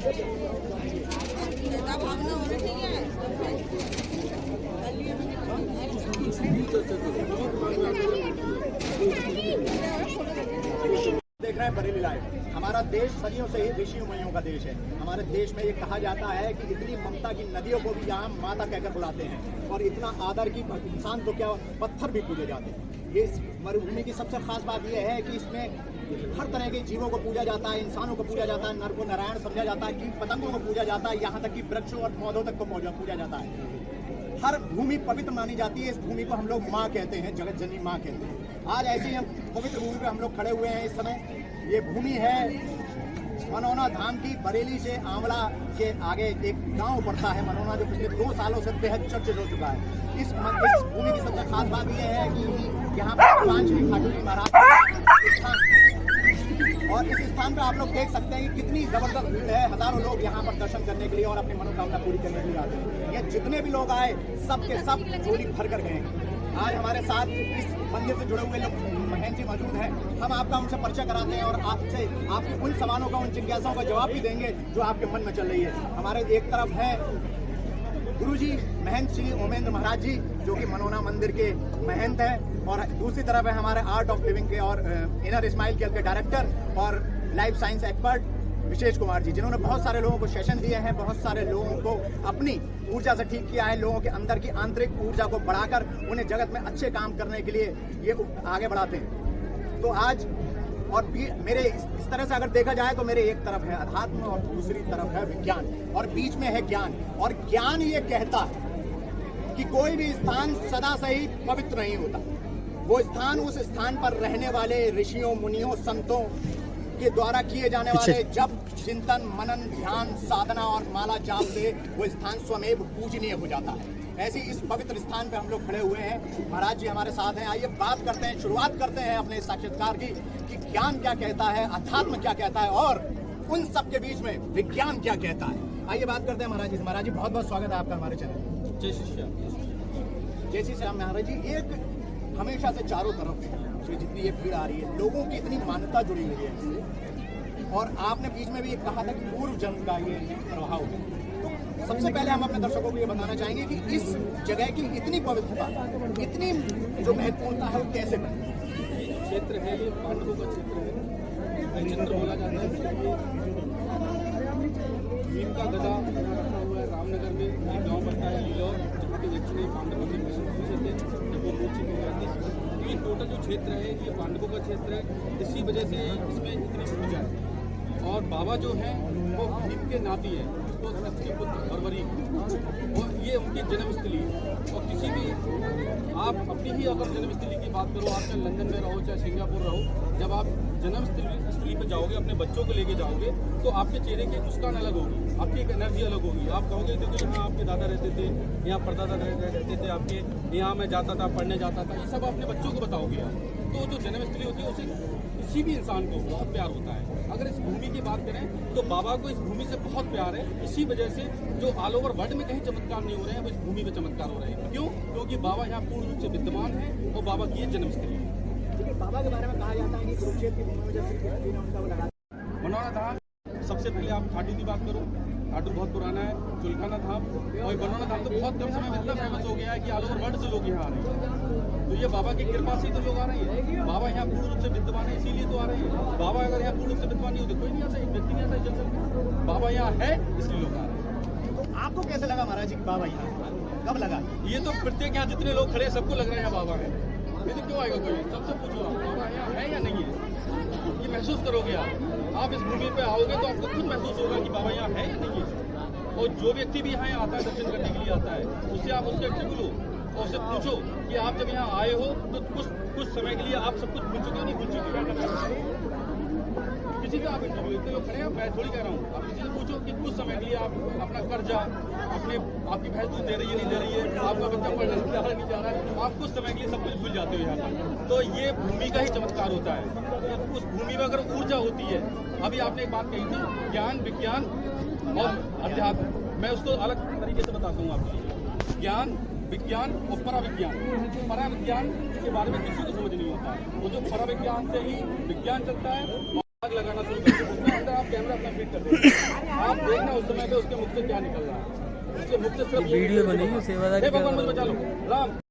देख रहे हैं बरेली लाइव। हमारा देश सदियों से ही ऋषियों मुनियों का देश है। हमारे देश में ये कहा जाता है कि इतनी ममता की नदियों को भी यहाँ माता कहकर बुलाते हैं और इतना आदर की इंसान तो क्या पत्थर भी पूजे जाते हैं। ये मरुभूमि की सबसे खास बात यह है कि इसमें हर तरह के जीवों को पूजा जाता है, इंसानों को पूजा जाता है, नर को नारायण समझा जाता है, कीट पतंगों को पूजा जाता है, यहाँ तक कि वृक्षों और पौधों तक को पूजा जाता है। हर भूमि पवित्र मानी जाती है। इस भूमि को हम लोग माँ कहते हैं, जगत जननी माँ कहते हैं। आज ऐसे ही हम पवित्र भूमि पे हम लोग खड़े हुए हैं। इस समय ये भूमि है मनौना धाम की। बरेली से आंवला के आगे एक गांव पड़ता है मनौना, जो पिछले 2 सालों से बेहद चर्चित हो चुका है। इस भूमि की सबसे खास बात यह है कि यहाँ पर 5 श्री खाटू जी महाराज और इस स्थान पर आप लोग देख सकते हैं कि कितनी जबरदस्त भीड़ है। हजारों लोग यहाँ पर दर्शन करने के लिए और अपनी मनोकामना पूरी करने के लिए आते हैं। ये जितने भी लोग आए सब के सब झोली भर कर गए। आज हमारे साथ इस मंदिर से जुड़े हुए लोग महंत जी मौजूद हैं। हम आपका उनसे परिचय कराते हैं और आपसे आपके उन सवालों का, उन जिज्ञासाओं का जवाब भी देंगे जो आपके मन में चल रही है। हमारे एक तरफ है गुरुजी महंत श्री ओमेंद्र महाराज जी, जो कि मनौना मंदिर के महंत हैं, और दूसरी तरफ है हमारे आर्ट ऑफ लिविंग के और इनर स्माइल केयर के डायरेक्टर और लाइफ साइंस एक्सपर्ट विशेष कुमार जी, जिन्होंने बहुत सारे लोगों को सेशन दिए हैं, बहुत सारे लोगों को अपनी ऊर्जा से ठीक किया है, लोगों के अंदर की आंतरिक ऊर्जा को बढ़ाकर उन्हें जगत में अच्छे काम करने के लिए ये आगे बढ़ाते हैं। तो आज और मेरे इस तरह से अगर देखा जाए तो मेरे एक तरफ है अध्यात्म और दूसरी तरफ है विज्ञान और बीच में है ज्ञान। और ज्ञान ये कहता है कि कोई भी स्थान सदा से ही पवित्र नहीं होता। वो स्थान उस स्थान पर रहने वाले ऋषियों मुनियों संतों के द्वारा किए जाने वाले जप चिंतन मनन ध्यान साधना और माला जाप से वो स्थान स्वमेव पूजनीय हो जाता है। ऐसे इस पवित्र स्थान पे हम लोग खड़े हुए हैं। महाराज जी हमारे साथ हैं। आइए बात करते हैं, शुरुआत करते हैं अपने साक्षात्कार की कि ज्ञान क्या कहता है, अध्यात्म क्या कहता है और उन सब के बीच में विज्ञान क्या कहता है। आइए बात करते हैं महाराज जी। महाराज जी बहुत बहुत स्वागत है आपका हमारे चैनल। जय श्री श्याम। जय श्री श्याम। महाराज जी एक हमेशा से चारों तरफ से जितनी ये भीड़ आ रही है, लोगों की इतनी मान्यता जुड़ी हुई है इससे, और आपने बीच में भी कहा था कि पूर्व जन्म का ये प्रभाव है। तो सबसे पहले हम अपने दर्शकों को ये बताना चाहेंगे कि इस जगह की इतनी पवित्रता, इतनी जो महत्वपूर्णता है वो कैसे बनी। क्षेत्र है ये पांडवों का क्षेत्र है, क्षेत्र बोला जाता है। भीम का गदा रखा हुआ है रामनगर में, एक गांव पड़ता है लीलौर, जहाँ के दक्षिणी पांडवों के मिशन पूछे थे जब वो मूर्ति में गए थे। ये टोटल जो क्षेत्र है ये पांडवों का क्षेत्र है। इसी वजह से इसमें इतनी पूजा है। और बाबा जो हैं वो भीम के नाती है, तो सबके पुत्र अरवरी, और ये उनकी जन्मस्थली है। और किसी भी आप अपनी ही अगर जन्मस्थली की बात करो, आप चाहे लंदन में रहो चाहे सिंगापुर रहो, जब आप जन्मस्थली पर जाओगे, अपने बच्चों को लेके जाओगे, तो आपके चेहरे की मुस्कान अलग होगी, आपकी एक एनर्जी अलग होगी। आप कहोगे देखो यहाँ आपके दादा रहते थे, यहाँ परदादा रहते थे आपके, यहाँ मैं जाता था पढ़ने जाता था, ये सब अपने बच्चों को बताओगे आप। तो जो जन्मस्थली होती है उसे किसी भी इंसान को बहुत प्यार होता है। अगर इस भूमि की बात करें तो बाबा को इस भूमि से बहुत प्यार है। इसी वजह से जो ऑल ओवर वर्ल्ड में कहीं चमत्कार नहीं हो रहे हैं, वो इस भूमि में चमत्कार हो रहे हैं। क्यों? क्योंकि बाबा यहाँ पूर्ण रूप से विद्यमान है और बाबा की जन्मस्थली है। बाबा के बारे में कहा जाता है कि कुरुक्षेत्र की भूमि में जब श्री कृष्ण जी ने उनका वो लगा मनौना धाम, सबसे पहले आप खाटू की बात करो, खाटू बहुत पुराना है। चुलखाना धाम और मनौना धाम तो बहुत कम समय में इतना फेमस हो गया है कि ऑल ओवर वर्ल्ड से लोग यहाँ आ रहे हैं। तो ये बाबा की कृपा से तो लोग आ रहे हैं। बाबा यहाँ पूर्ण रूप से विद्यमान है, इसीलिए तो आ रहे हैं। बाबा अगर यहाँ पूर्ण रूप से विद्यमान नहीं होते कोई नहीं आता, एक व्यक्ति नहीं आता जंगल। बाबा यहाँ है इसलिए लोग आ रहे हैं। तो आपको कैसे लगा महाराज जी बाबा यहाँ कब लगा? ये तो प्रत्येक यहाँ जितने लोग खड़े हैं सबको लग रहा है बाबा है। ये तो क्यों आएगा कोई? सबसे पूछो आप बाबा यहाँ है या नहीं है, ये महसूस करोगे आप इस भूमि पे आओगे तो आपको खुद महसूस होगा कि बाबा यहाँ है या नहीं है। और जो व्यक्ति भी यहाँ आता है दर्शन करने के लिए आता है, उससे आप उससे इंटरव्यू लो और उससे पूछो कि आप जब यहाँ आए हो तो कुछ समय के लिए आप सब कुछ भूल चुके हो, नहीं भूल चुके? किसी का आप इंटरव्यू, इतने लोग खड़े हैं, मैं थोड़ी कह रहा हूँ, आप किसी से पूछो कि कुछ समय के लिए आप अपना कर्जा, आपकी भैंस दूध दे रही है नहीं दे रही है, आपका बच्चा पढ़ने जा रहा है नहीं जा रहा है, आप कुछ समय के लिए सब कुछ भूल जाते हो यहाँ पर। तो ये भूमि का ही चमत्कार होता है। उस भूमि में अगर ऊर्जा होती है, अभी आपने एक बात कही थी ज्ञान विज्ञान और अध्यात्म, मैं उसको अलग तरीके से बताता हूँ आपको। ज्ञान विज्ञान और पराविज्ञान। पराविज्ञान के बारे में किसी को समझ नहीं होता है, वो जो पराविज्ञान से ही विज्ञान चलता है। आग लगाना शुरू कर दिया। उसके अंदर आप कैमरा अपना फिट कर देंगे, आप देखना उस समय पे उसके मुख से क्या निकल रहा है। उसके मुख से सिर्फ वीडियो बनी है सेवादारी भगवान मुझे बचा लो राम।